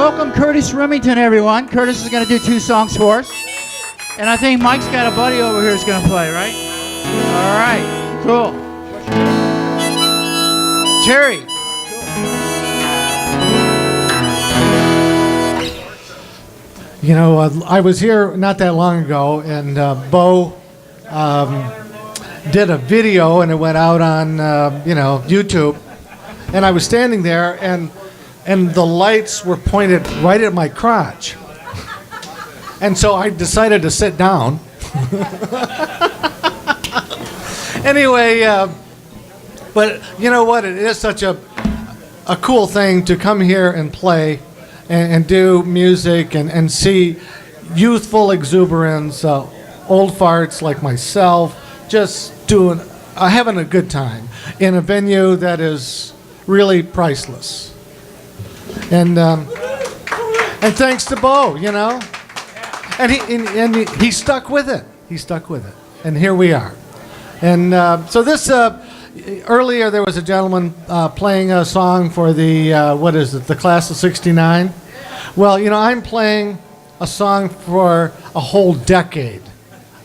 welcome Curtis Remington, everyone. Curtis is going to do 2 songs for us. And I think Mike's got a buddy over here who's going to play, right? All right, cool. Terry. You know, I was here not that long ago, and Bo did a video, and it went out on, YouTube. And I was standing there, and the lights were pointed right at my crotch. And so I decided to sit down. Anyway, but you know what? It is such a cool thing to come here and play and do music and see youthful exuberance, old farts like myself, just having a good time in a venue that is really priceless. And thanks to Bo, you know, and he stuck with it. He stuck with it, and here we are. And so this earlier there was a gentleman playing a song for the the class of '69. Well, you know, I'm playing a song for a whole decade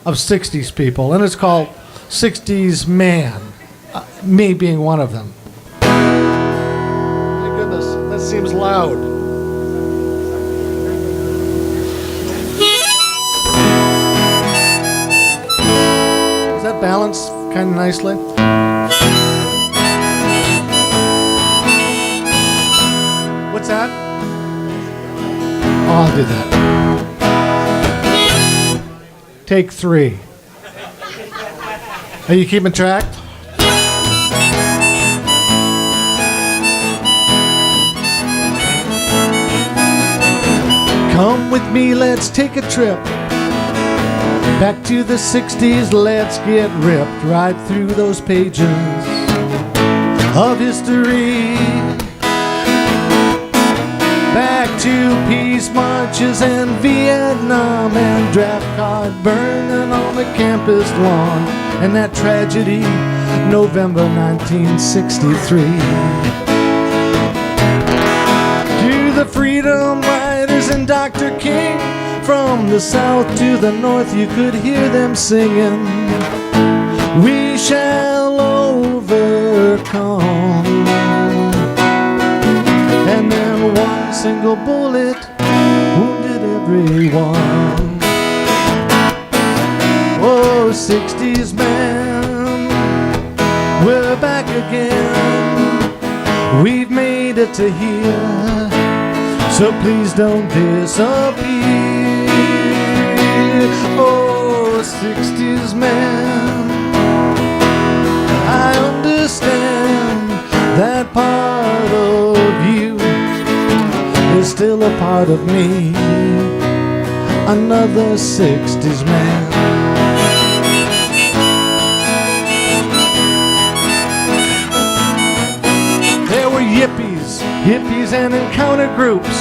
of '60s people, and it's called '60s Man. Me being one of them. My goodness, that seems loud. Is that balanced kind of nicely? What's that? Oh, I'll do that. Take 3. Are you keeping track? Come with me, let's take a trip back to the '60s. Let's get ripped right through those pages of history. Back to peace marches and Vietnam and draft card burning on the campus lawn, and that tragedy, November 1963. To the freedom riders and Dr. King, from the south to the north you could hear them singing, we shall overcome. And then one single bullet wounded everyone. Oh, '60s man, we're back again. We've made it to here, so please don't disappear. Oh, '60s man, I understand that part of you is still a part of me, another '60s man. There were hippies and encounter groups,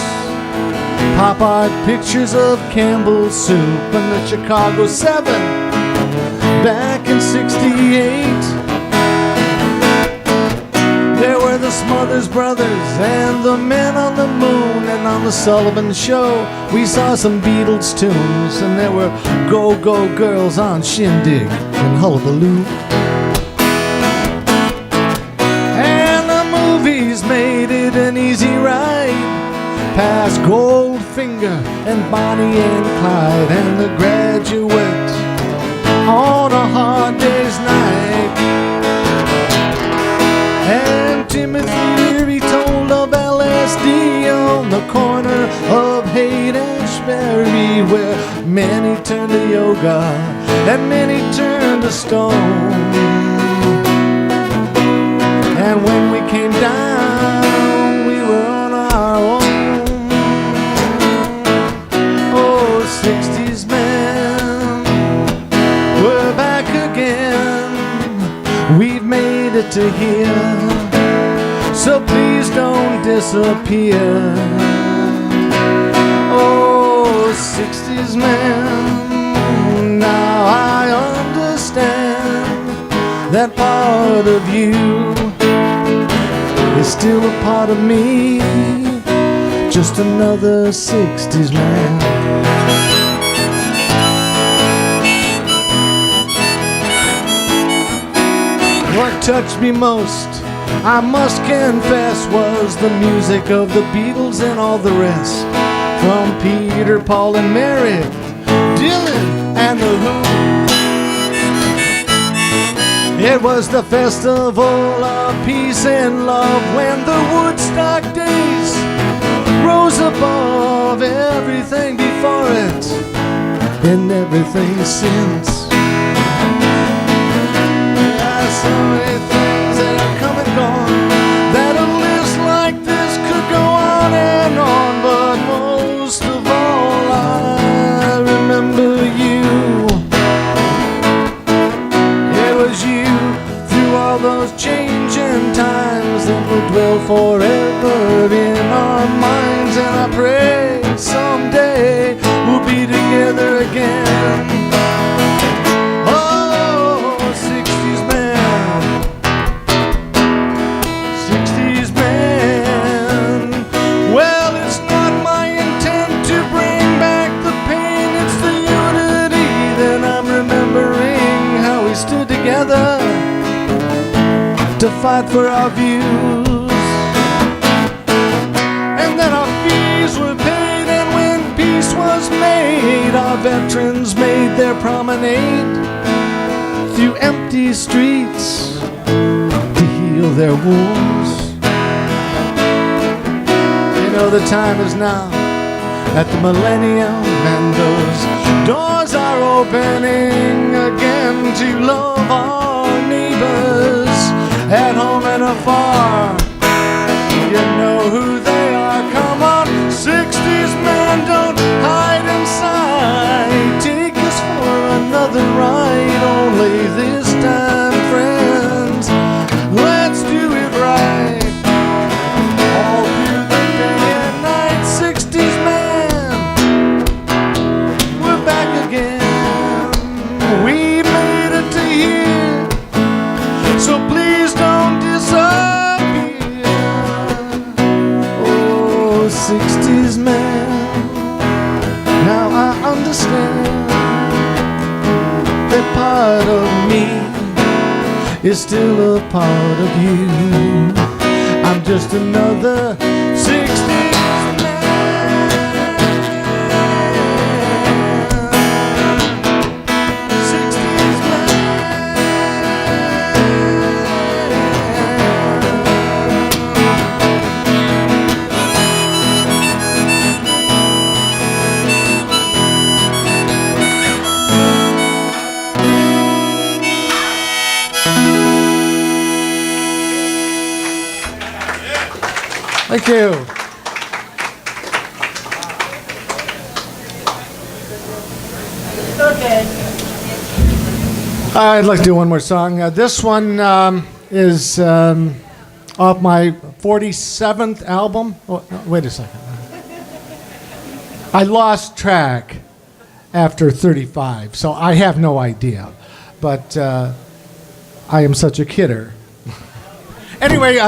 pop art pictures of Campbell's soup and the Chicago 7 back in '68. There were the Smothers Brothers and the Men on the Moon, and on the Sullivan Show we saw some Beatles tunes, and there were go-go girls on Shindig and Hullabaloo. And the movies made it an easy ride past Goldfinger and Bonnie and Clyde and The Graduate on a hard day's night. And Timothy Leary told of LSD on the corner of Haight-Ashbury, where many turned to yoga and many turned to stone. And when we came down, we were on our own. Oh, '60s man, we're back again. We've made it to here, so please don't disappear. Oh, '60s man, now I understand that part of you is still a part of me, just another 60s man. What touched me most, I must confess, was the music of the Beatles and all the rest. From Peter, Paul, and Mary, Dylan, and the Who. It was the festival of peace and love when the Woodstock days rose above everything before it and everything since. So many things that have come and gone, that a list like this could go on and on. But most of all, I remember you. It was you, through all those changing times, that will dwell forever in our minds. And I pray someday we'll be together again. To fight for our views, and then our fees were paid, and when peace was made, our veterans made their promenade through empty streets to heal their wounds. You know the time is now at the millennium, and those doors are opening again to love our neighbors at home and afar. You know who they are, come on, 60s man, don't hide inside. Take us for another ride, only this time, friends, let's do it right. All through the day and night, 60s man, we're back again. We made it to here, so please don't disappear. Oh, 60s man, now I understand that part of me is still a part of you. I'm just another 60s man. Thank you. Okay. I'd like to do one more song. This one is off my 47th album. Oh, no, wait a second. I lost track after 35, so I have no idea. But I am such a kidder. Anyway,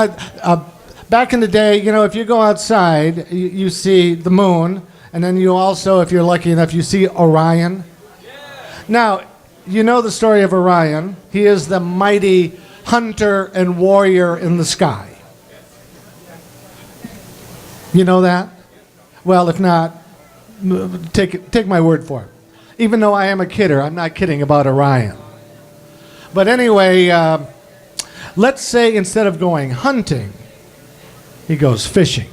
back in the day, you know, if you go outside, you see the moon, and then you also, if you're lucky enough, you see Orion. Now, you know the story of Orion. He is the mighty hunter and warrior in the sky. You know that? Well, if not, take my word for it. Even though I am a kidder, I'm not kidding about Orion. But anyway, let's say instead of going hunting, he goes fishing.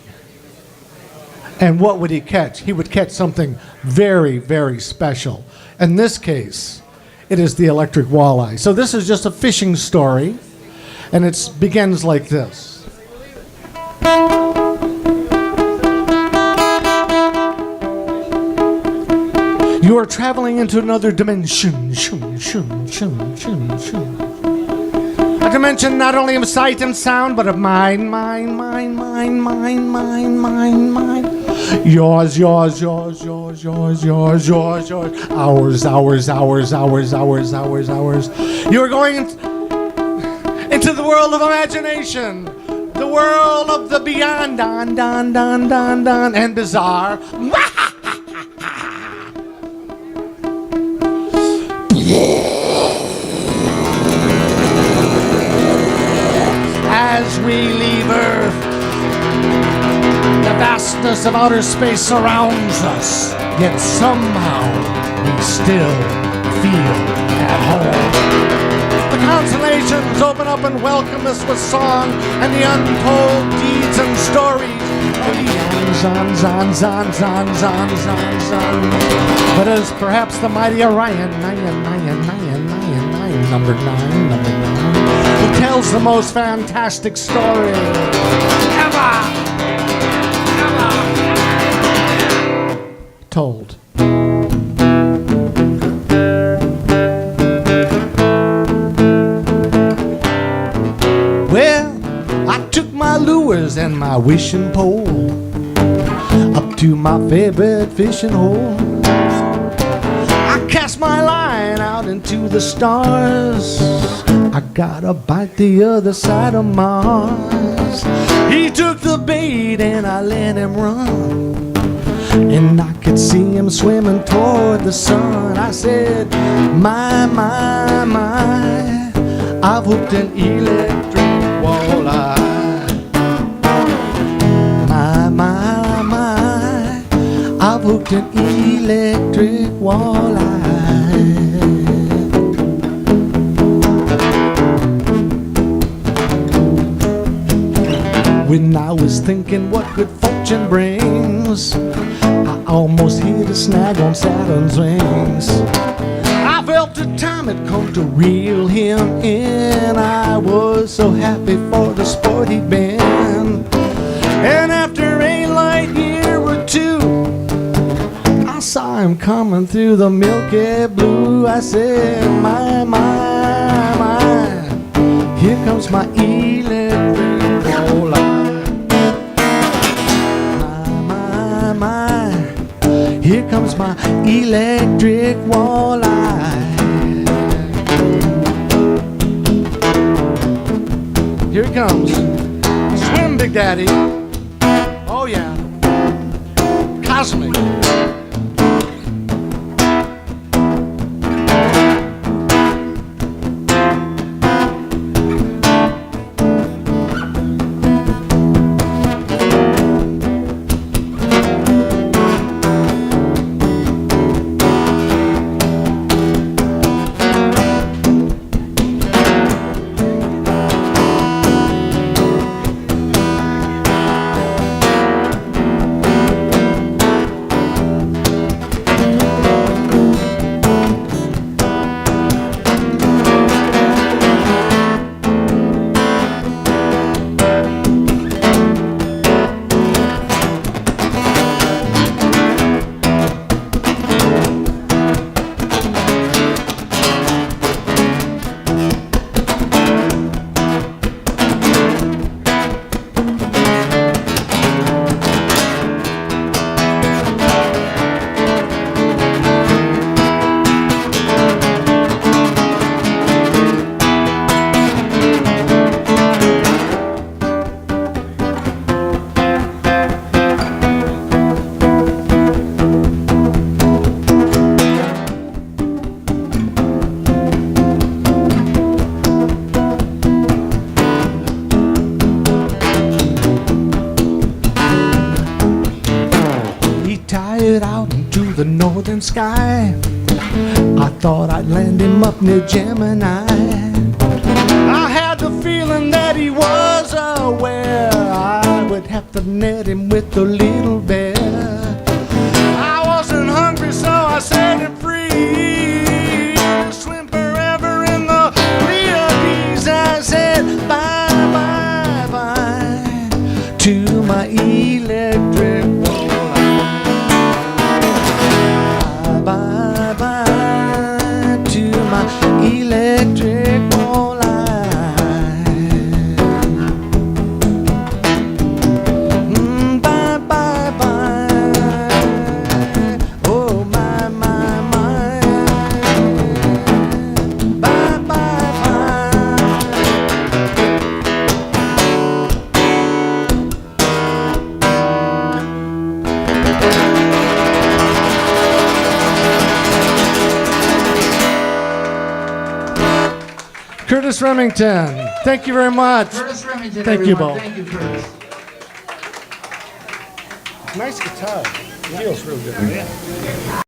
And what would he catch? He would catch something very, very special. In this case, it is the electric walleye. So this is just a fishing story, and it begins like this. You are traveling into another dimension. A dimension not only of sight and sound, but of mind. Yours. Ours. You are going into the world of imagination. the world of the beyond, don, don, don, don, don, and bizarre. As we leave Earth, the vastness of outer space surrounds us, yet somehow we still feel at home. The constellations open up and welcome us with song and the untold deeds and stories of the zon, zon, zon, zon, zon, zon, zon. But as perhaps the mighty Orion, number nine, who tells the most fantastic story ever told. Well, I took my lures and my wishing pole up to my favorite fishing hole. I cast my line out into the stars. I gotta bite the other side of Mars. He took the bait and I let him run, and I could see him swimming toward the sun. I said, my, I've hooked an electric walleye. My, I've hooked an electric walleye. When I was thinking what good fortune brings, I almost hit a snag on Saturn's wings. I felt the time had come to reel him in. I was so happy for the sport he'd been. And after a light year or two, I saw him coming through the milky blue. I said, my, here comes my electric walleye. Here comes my electric walleye. Here it comes. Swim, Big Daddy. Oh yeah. Cosmic. Out into the northern sky. I thought I'd land him up near Gemini. I had the feeling that he was aware I would have to net him with a little bear. I wasn't hungry, so I set him free to swim forever in the Pleiades. I said bye, bye, bye to my electric walleye. Bye bye to my electric walleye. Bye bye Curtis Remington, thank you very much. Curtis Remington, Thank you, everyone. Bo. Thank you, Curtis. Nice guitar. Feels real good.